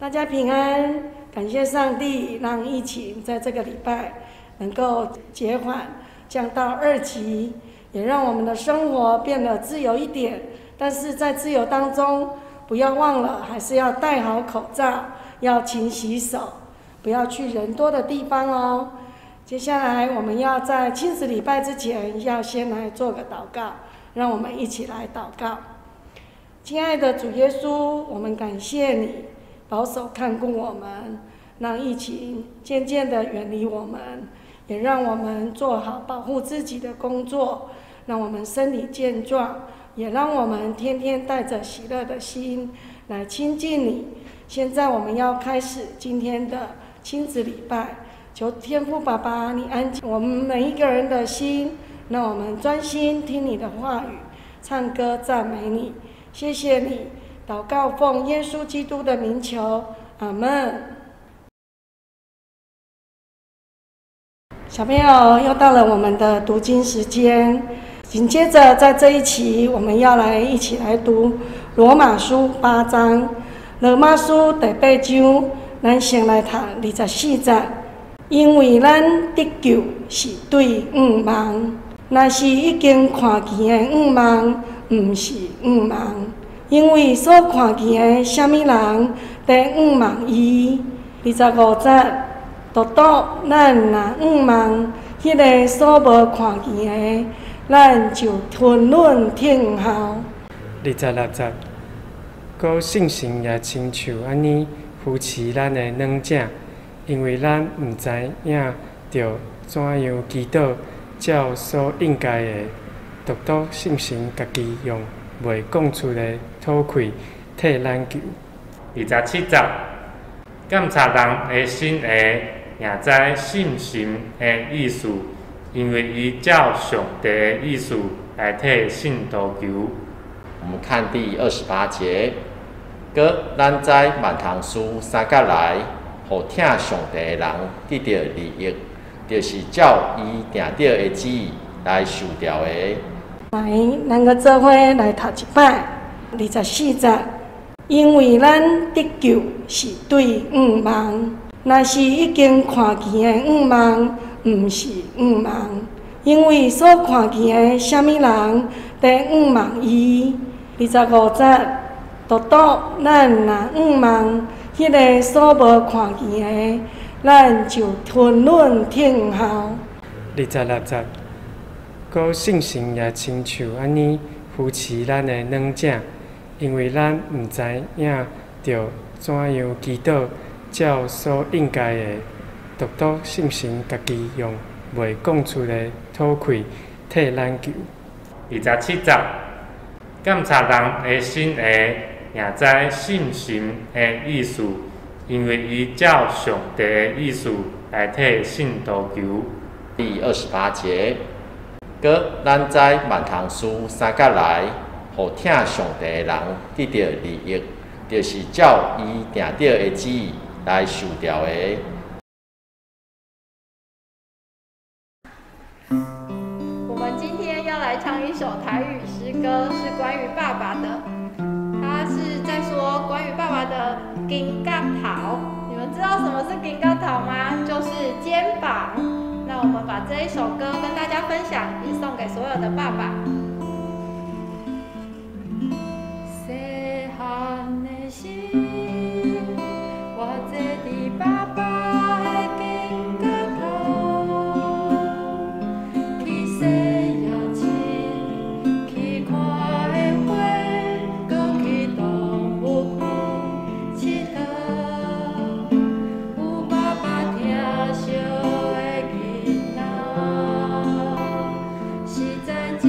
大家平安，感谢上帝让疫情在这个礼拜能够减缓，降到2级，也让我们的生活变得自由一点。但是在自由当中，不要忘了还是要戴好口罩，要勤洗手，不要去人多的地方哦。接下来我们要在亲子礼拜之前，要先来做个祷告，让我们一起来祷告。亲爱的主耶稣，我们感谢你保守看顾我们，让疫情渐渐的远离我们，也让我们做好保护自己的工作，让我们身体健壮，也让我们天天带着喜乐的心来亲近你。现在我们要开始今天的亲子礼拜，求天父爸爸你安静我们每一个人的心，让我们专心听你的话语，唱歌赞美你。谢谢你，祷告奉耶稣基督的名求，阿们。小朋友，又到了我们的读经时间。紧接着在这一期，我们要一起来读罗马书8章。罗马书第8章，咱先来读24节。因为咱得救是对五望，若是已经看见的五望，毋是五望。因为所看见的什么人，得五望伊。25节，独咱若五望，迄个所无看见的，咱就吞论听候。26节，搁信心也亲像安尼扶持咱的软者，因为咱毋知影着怎样祈祷，照所应该的，独独信心家己用袂讲出的吐气替咱求。27节，检察人的心会也知信心的意思，因为伊照上帝的意思来替信徒求。我们看第28节，搁咱在万堂书三角来，互听上帝的人得到利益，就是照伊定着的旨意来受调的。来，咱个做伙来读一摆24节。因为咱得救是对五望，若是已经看见的五望，毋是五望。因为所看见的什么人，得五望伊。25节，独咱若五望，迄个所无看见的，咱就吞论听候。26节，搁信心也亲像安尼扶持咱的软者，因为咱毋知影着怎样祈祷，照所应该的，独独信心家己用袂讲出的吐气替咱求。27节，检察人的心会也知信心的意思，因为伊照上帝的意思来替信徒求。第28节，搁咱在万堂书三角来，互听上帝的人得到利益，就是照伊定着的旨意来受调的。我们今天要来唱一首台语诗歌，是关于爸爸的。它是在说关于爸爸的金甲头。你们知道什么是金甲头吗？就是肩膀。那我们把这一首歌跟大家分享，也送给所有的爸爸。细汉的时，我坐伫爸爸的金甲头，去西夜市，去看的花，搁去动物园佚佗，有爸爸疼惜的囡仔，实在真。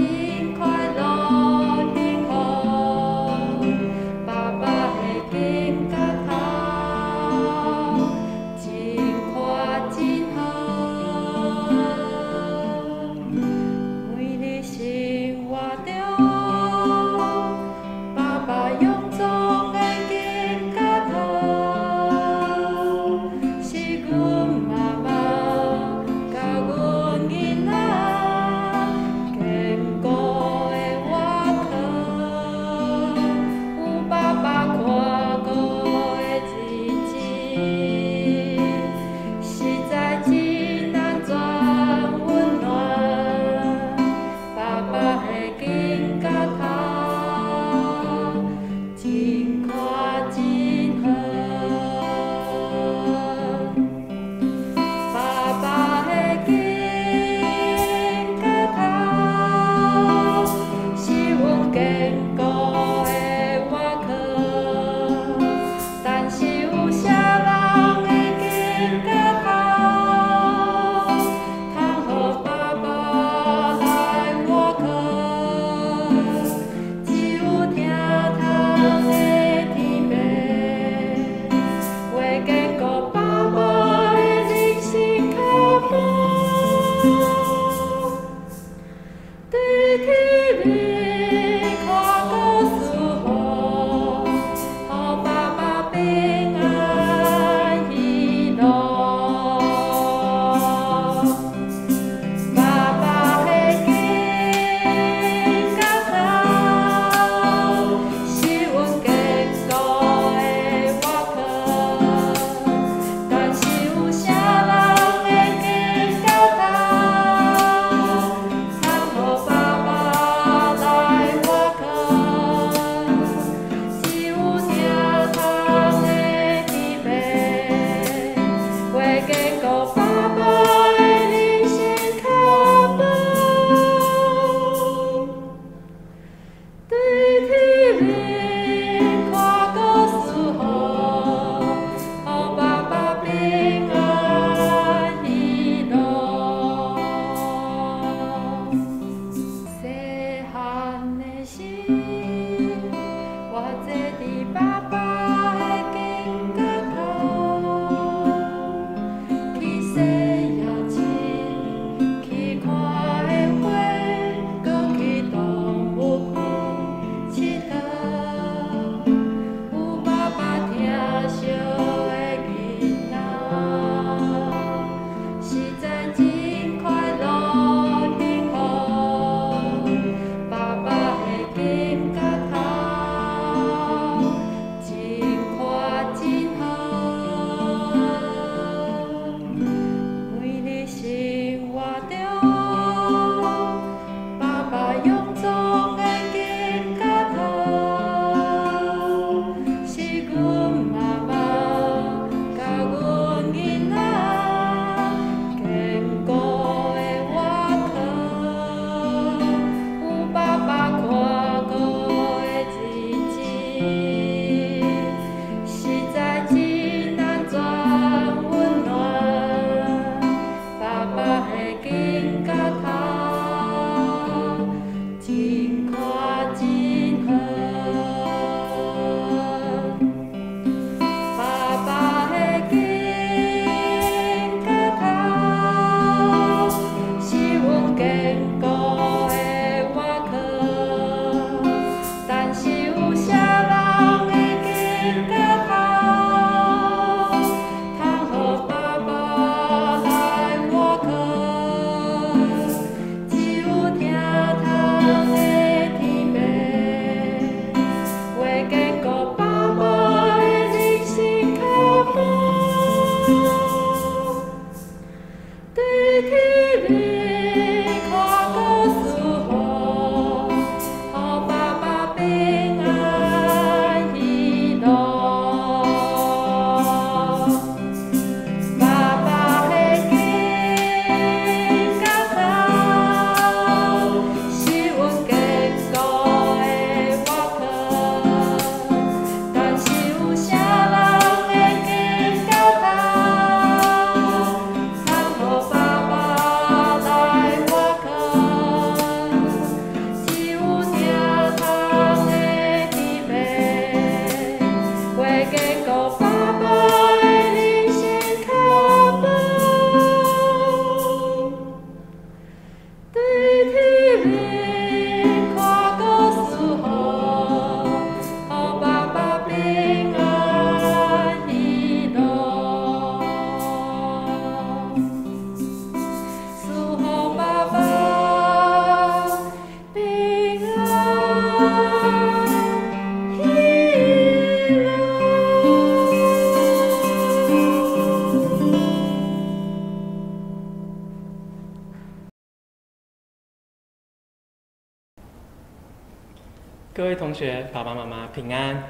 各位同学，爸爸妈妈平安。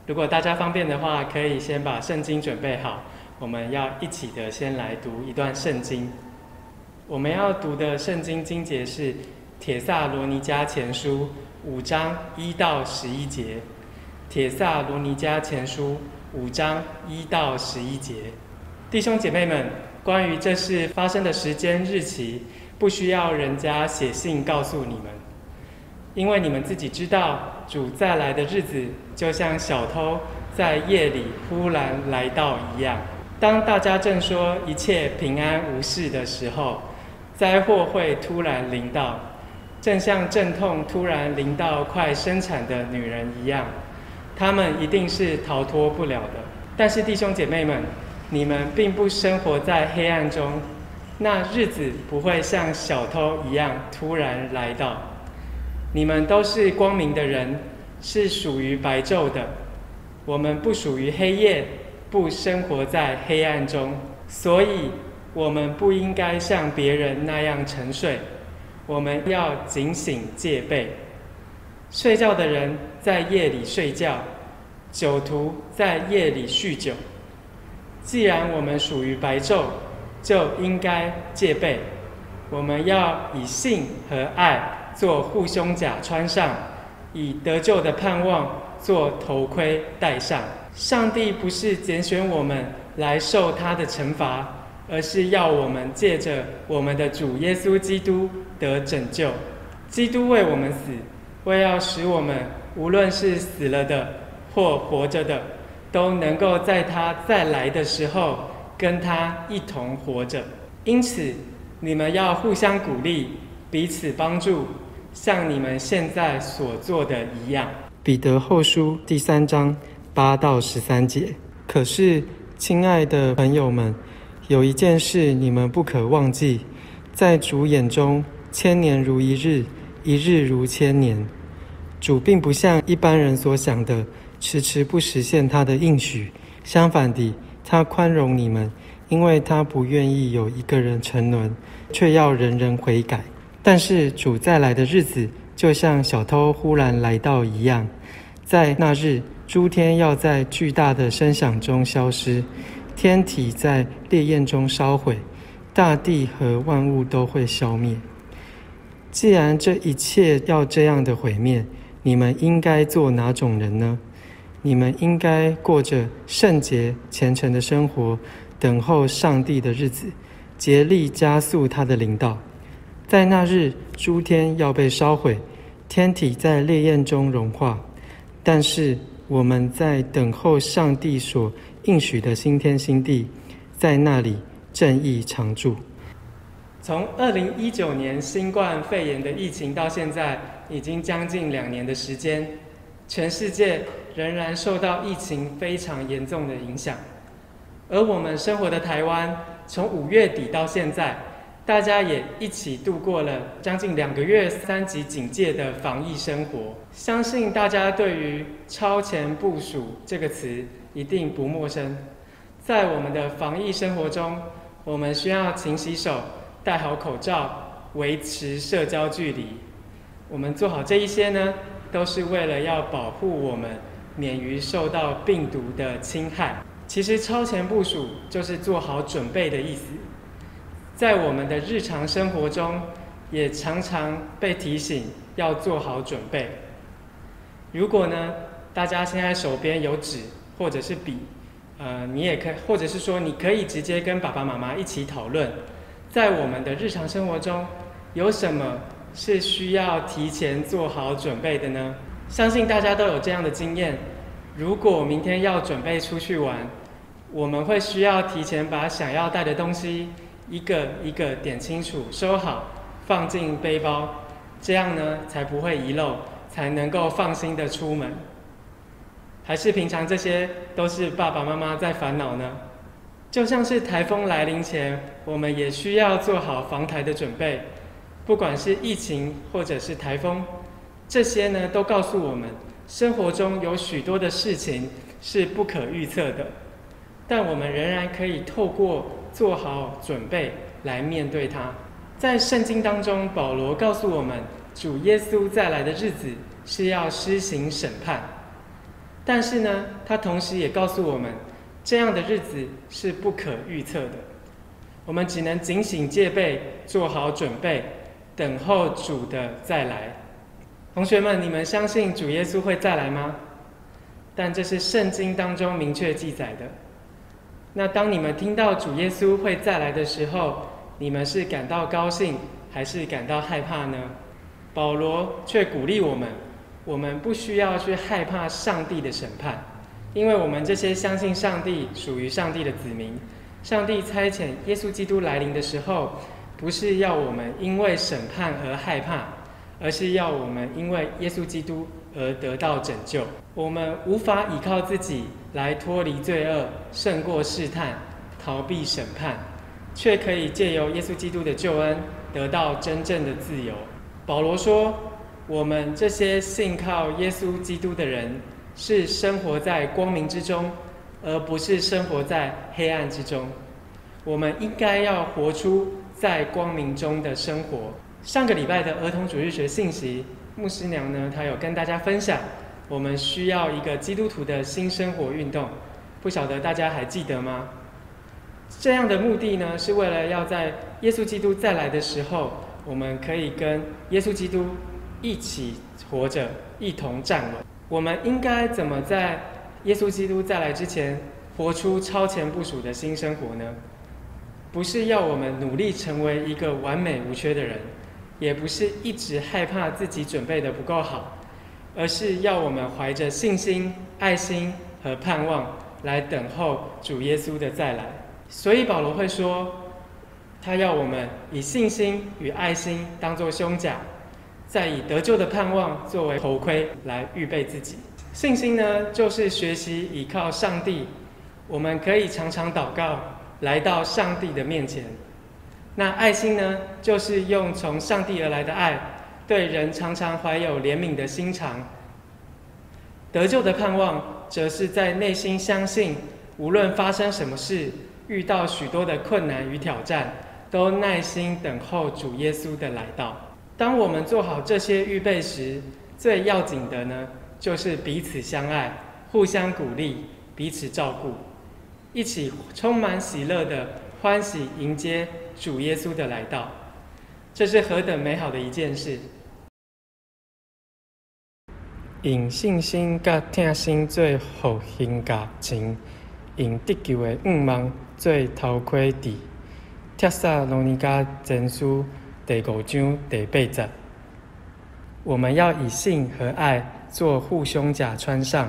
如果大家方便的话，可以先把圣经准备好，我们要一起的先来读一段圣经。我们要读的圣经经节是帖撒罗尼迦前书5章1到11节。帖撒罗尼迦前书5章1到11节。弟兄姐妹们，关于这事发生的时间日期，不需要人家写信告诉你们，因为你们自己知道，主再来的日子就像小偷在夜里忽然来到一样。当大家正说一切平安无事的时候，灾祸会突然临到，正像阵痛突然临到快生产的女人一样，他们一定是逃脱不了的。但是弟兄姐妹们，你们并不生活在黑暗中，那日子不会像小偷一样突然来到。你们都是光明的人，是属于白昼的。我们不属于黑夜，不生活在黑暗中，所以我们不应该像别人那样沉睡，我们要警醒戒备。睡觉的人在夜里睡觉，酒徒在夜里酗酒。既然我们属于白昼，就应该戒备。我们要以信和爱做护胸甲穿上，以得救的盼望做头盔戴上。上帝不是拣选我们来受他的惩罚，而是要我们借着我们的主耶稣基督得拯救。基督为我们死，为要使我们无论是死了的、或活着的，都能够在他再来的时候跟他一同活着。因此，你们要互相鼓励，彼此帮助，像你们现在所做的一样。彼得后书第3章8到13节。可是，亲爱的朋友们，有一件事你们不可忘记，在主眼中，1000年如一日，一日如1000年。主并不像一般人所想的，迟迟不实现他的应许。相反地，他宽容你们，因为他不愿意有一个人沉沦，却要人人悔改。但是主再来的日子，就像小偷忽然来到一样。在那日，诸天要在巨大的声响中消失，天体在烈焰中烧毁，大地和万物都会消灭。既然这一切要这样的毁灭，你们应该做哪种人呢？你们应该过着圣洁虔诚的生活，等候上帝的日子，竭力加速他的临到。在那日，诸天要被烧毁，天体在烈焰中融化。但是我们在等候上帝所应许的新天新地，在那里正义常驻。从2019年新冠肺炎的疫情到现在，已经将近2年的时间，全世界仍然受到疫情非常严重的影响。而我们生活的台湾，从5月底到现在，大家也一起度过了将近2个月3级警戒的防疫生活。相信大家对于超前部署这个词一定不陌生。在我们的防疫生活中，我们需要勤洗手，戴好口罩，维持社交距离。我们做好这一些呢，都是为了要保护我们免于受到病毒的侵害。其实超前部署就是做好准备的意思。在我们的日常生活中，也常常被提醒要做好准备。如果呢，大家现在手边有纸或者是笔，你也可以，或者是说你可以直接跟爸爸妈妈一起讨论，在我们的日常生活中，有什么是需要提前做好准备的呢？相信大家都有这样的经验。如果明天要准备出去玩，我们会需要提前把想要带的东西一个一个点清楚，收好，放进背包，这样呢才不会遗漏，才能够放心的出门。还是平常这些都是爸爸妈妈在烦恼呢？就像是台风来临前，我们也需要做好防台的准备。不管是疫情或者是台风，这些呢都告诉我们，生活中有许多的事情是不可预测的，但我们仍然可以透过做好准备来面对它。在圣经当中，保罗告诉我们，主耶稣再来的日子是要施行审判，但是呢，他同时也告诉我们，这样的日子是不可预测的。我们只能警醒戒备，做好准备，等候主的再来。同学们，你们相信主耶稣会再来吗？但这是圣经当中明确记载的。那当你们听到主耶稣会再来的时候，你们是感到高兴，还是感到害怕呢？保罗却鼓励我们，我们不需要去害怕上帝的审判，因为我们这些相信上帝、属于上帝的子民，上帝差遣耶稣基督来临的时候，不是要我们因为审判而害怕，而是要我们因为耶稣基督而得到拯救。我们无法依靠自己来脱离罪恶，胜过试探，逃避审判，却可以借由耶稣基督的救恩得到真正的自由。保罗说，我们这些信靠耶稣基督的人，是生活在光明之中，而不是生活在黑暗之中。我们应该要活出在光明中的生活。上个礼拜的儿童主日学信息，牧师娘呢，她有跟大家分享，我们需要一个基督徒的新生活运动，不晓得大家还记得吗？这样的目的呢，是为了要在耶稣基督再来的时候，我们可以跟耶稣基督一起活着，一同站稳。我们应该怎么在耶稣基督再来之前，活出超前部署的新生活呢？不是要我们努力成为一个完美无缺的人，也不是一直害怕自己准备的不够好，而是要我们怀着信心、爱心和盼望来等候主耶稣的再来。所以保罗会说，他要我们以信心与爱心当作胸甲，再以得救的盼望作为头盔来预备自己。信心呢，就是学习倚靠上帝，我们可以常常祷告，来到上帝的面前。那爱心呢，就是用从上帝而来的爱，对人常常怀有怜悯的心肠。得救的盼望，则是在内心相信，无论发生什么事，遇到许多的困难与挑战，都耐心等候主耶稣的来到。当我们做好这些预备时，最要紧的呢，就是彼此相爱，互相鼓励，彼此照顾，一起充满喜乐的欢喜迎接主耶稣的来到。这是何等美好的一件事！用信心甲疼心做护胸甲穿，用得救的仰望做头盔戴。帖撒罗尼迦前书第5章第8节。我们要以信和爱做护胸甲穿上，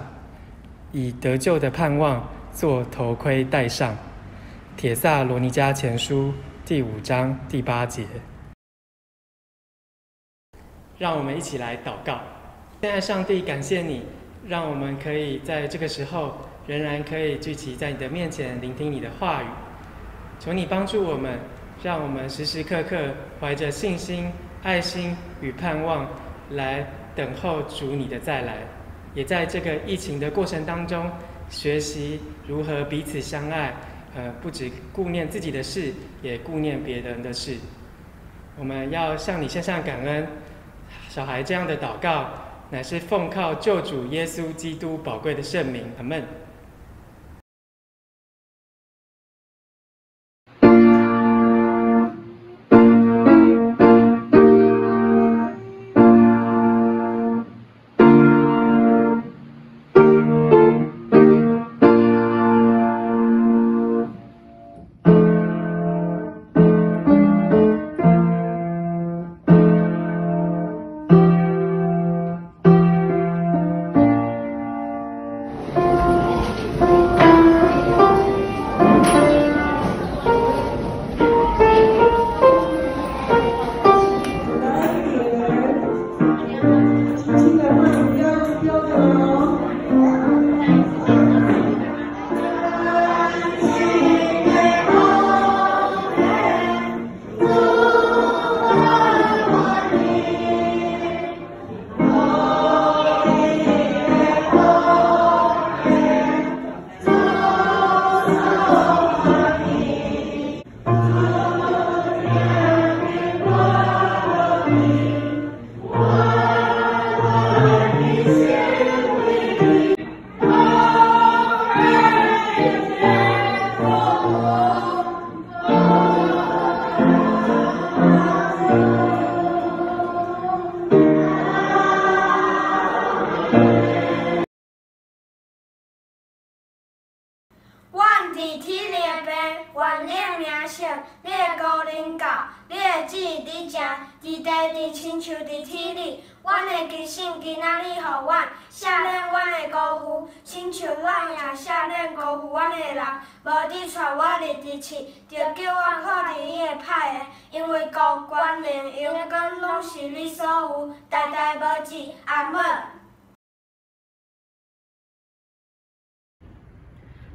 以得救的盼望做头盔戴上。帖撒罗尼迦前书第5章第8节。让我们一起来祷告。现在上帝，感谢你，让我们可以在这个时候仍然可以聚集在你的面前，聆听你的话语。求你帮助我们，让我们时时刻刻怀着信心、爱心与盼望来等候主你的再来，也在这个疫情的过程当中学习如何彼此相爱，不只顾念自己的事，也顾念别人的事。我们要向你献上感恩。小孩这样的祷告，乃是奉靠救主耶稣基督宝贵的圣名。阿们。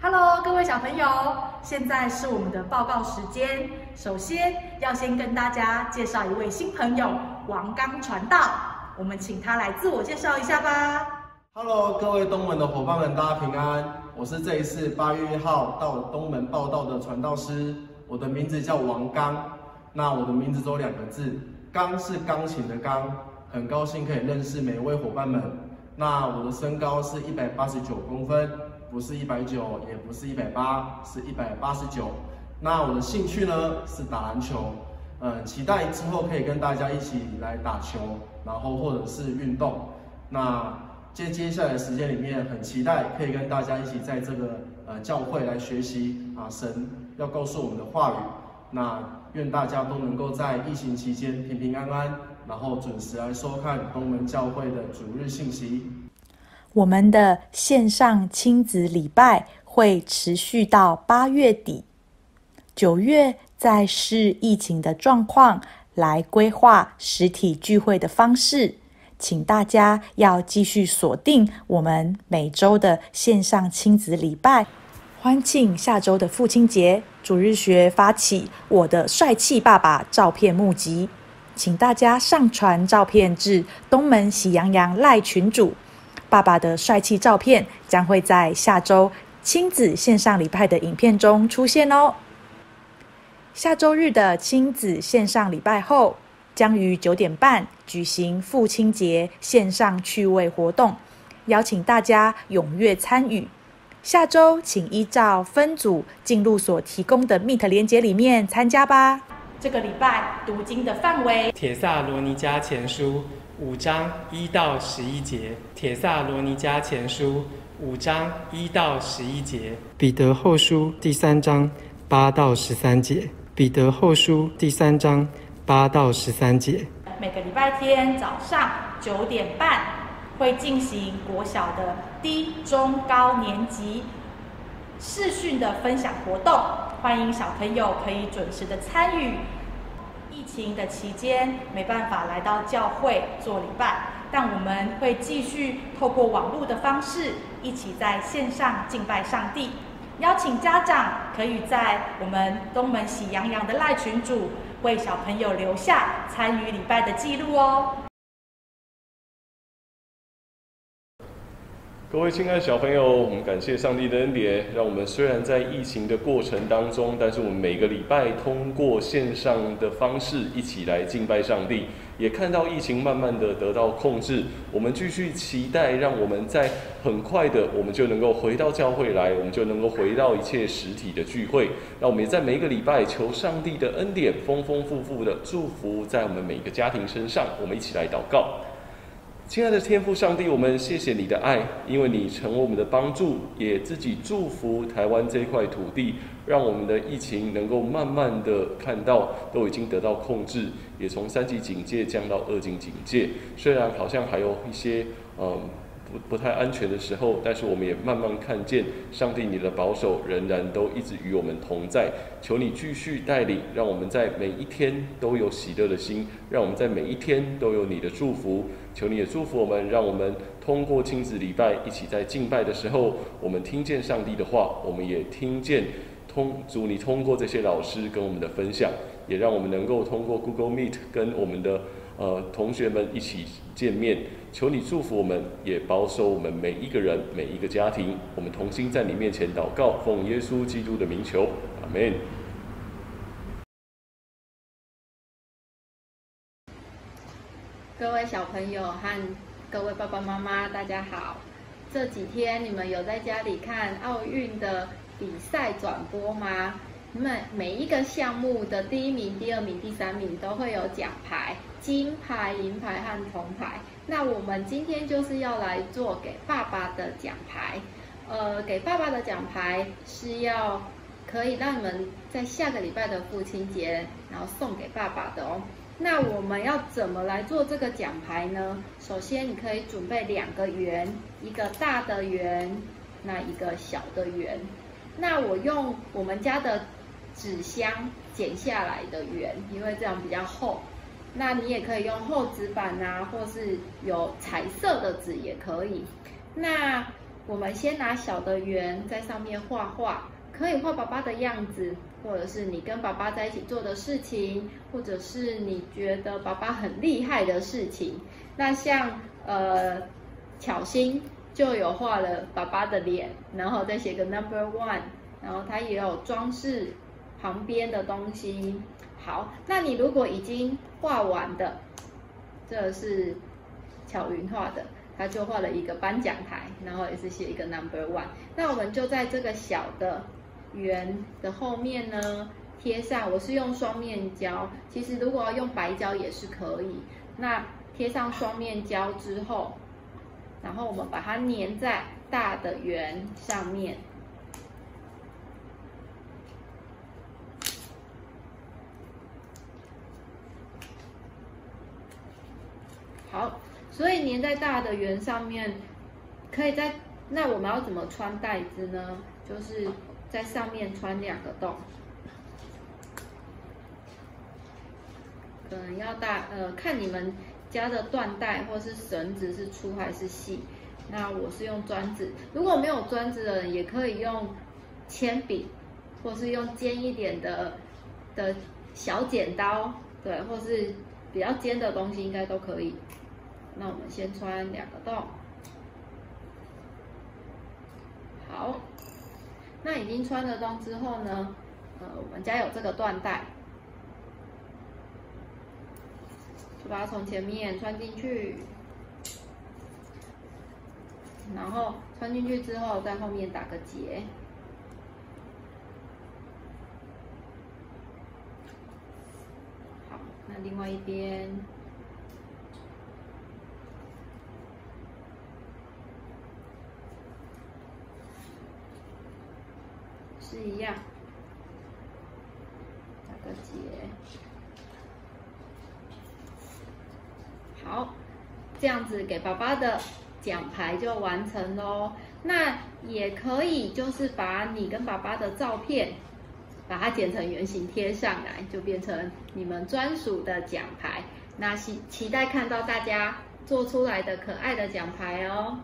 Hello， 各位小朋友，现在是我们的报告时间。首先要先跟大家介绍一位新朋友王刚传道，我们请他来自我介绍一下吧。Hello， 各位东门的伙伴们，大家平安。我是这一次8月1号到东门报道的传道师，我的名字叫王刚。那我的名字只有2个字，刚是钢琴的钢。很高兴可以认识每一位伙伴们。那我的身高是189公分。不是190，也不是180，是189。那我的兴趣呢是打篮球，期待之后可以跟大家一起来打球，然后或者是运动。那接下来的时间里面，很期待可以跟大家一起在这个教会来学习神要告诉我们的话语。那愿大家都能够在疫情期间平平安安，然后准时来收看东门教会的主日信息。我们的线上亲子礼拜会持续到8月底，9月再视疫情的状况来规划实体聚会的方式，请大家要继续锁定我们每周的线上亲子礼拜。欢庆下周的父亲节，主日学发起我的帅气爸爸照片募集，请大家上传照片至东门喜羊羊赖群组。爸爸的帅气照片将会在下周亲子线上礼拜的影片中出现哦。下周日的亲子线上礼拜后，将于9点半举行父亲节线上趣味活动，邀请大家踊跃参与。下周请依照分组进入所提供的 Meet 连结里面参加吧。这个礼拜读经的范围：帖撒罗尼迦前书5章1到11节，帖撒罗尼迦前书5章1到11节，彼得后书第3章8到13节，彼得后书第3章8到13节。每个礼拜天早上9点半会进行国小的低、中、高年级视讯的分享活动，欢迎小朋友可以准时的参与。疫情的期间没办法来到教会做礼拜，但我们会继续透过网络的方式，一起在线上敬拜上帝。邀请家长可以在我们东门喜羊羊的赖群组为小朋友留下参与礼拜的记录哦。各位亲爱的小朋友，我们感谢上帝的恩典，让我们虽然在疫情的过程当中，但是我们每个礼拜通过线上的方式一起来敬拜上帝，也看到疫情慢慢的得到控制。我们继续期待，让我们在很快的，我们就能够回到教会来，我们就能够回到一切实体的聚会。让我们也在每一个礼拜求上帝的恩典丰丰富富的祝福在我们每一个家庭身上。我们一起来祷告。亲爱的天父上帝，我们谢谢你的爱，因为你成为我们的帮助，也自己祝福台湾这块土地，让我们的疫情能够慢慢的看到都已经得到控制，也从3级警戒降到2级警戒。虽然好像还有一些不太安全的时候，但是我们也慢慢看见上帝你的保守仍然都一直与我们同在。求你继续带领，让我们在每一天都有喜乐的心，让我们在每一天都有你的祝福。求你也祝福我们，让我们通过亲子礼拜一起在敬拜的时候，我们听见上帝的话，我们也听见主你通过这些老师跟我们的分享，也让我们能够通过 Google Meet 跟我们的同学们一起见面。求你祝福我们，也保守我们每一个人每一个家庭。我们同心在你面前祷告，奉耶稣基督的名求，阿们。各位小朋友和各位爸爸妈妈，大家好。这几天你们有在家里看奥运的比赛转播吗？你们每一个项目的第1名、第2名、第3名都会有奖牌，金牌、银牌和铜牌。那我们今天就是要来做给爸爸的奖牌。给爸爸的奖牌是要可以让你们在下个礼拜的父亲节，然后送给爸爸的哦。那我们要怎么来做这个奖牌呢？首先你可以准备2个圆，一个大的圆，那一个小的圆。那我用我们家的纸箱剪下来的圆，因为这样比较厚。那你也可以用厚纸板啊，或是有彩色的纸也可以。那我们先拿小的圆在上面画画，可以画爸爸的样子，或者是你跟爸爸在一起做的事情，或者是你觉得爸爸很厉害的事情。那像巧心就有画了爸爸的脸，然后再写个 No.1， 然后它也有装饰旁边的东西。好，那你如果已经画完的，这是巧云画的，他就画了一个颁奖台，然后也是写一个 No.1。那我们就在这个小的圆的后面呢贴上，我是用双面胶，其实如果要用白胶也是可以。那贴上双面胶之后，然后我们把它粘在大的圆上面。好，所以粘在大的圆上面，可以那我们要怎么穿带子呢？就是在上面穿2个洞，可能要看你们家的缎带或是绳子是粗还是细。那我是用专子，如果没有专子的人，也可以用铅笔，或是用尖一点的小剪刀，对，或是比较尖的东西应该都可以。那我们先穿2个洞。好，那已经穿了洞之后呢，我们家有这个缎带，就把它从前面穿进去，然后穿进去之后，在后面打个结。好，那另外一边。是一样，打个结。好，这样子给爸爸的奖牌就完成咯。那也可以就是把你跟爸爸的照片，把它剪成圆形贴上来，就变成你们专属的奖牌。那期待看到大家做出来的可爱的奖牌哦。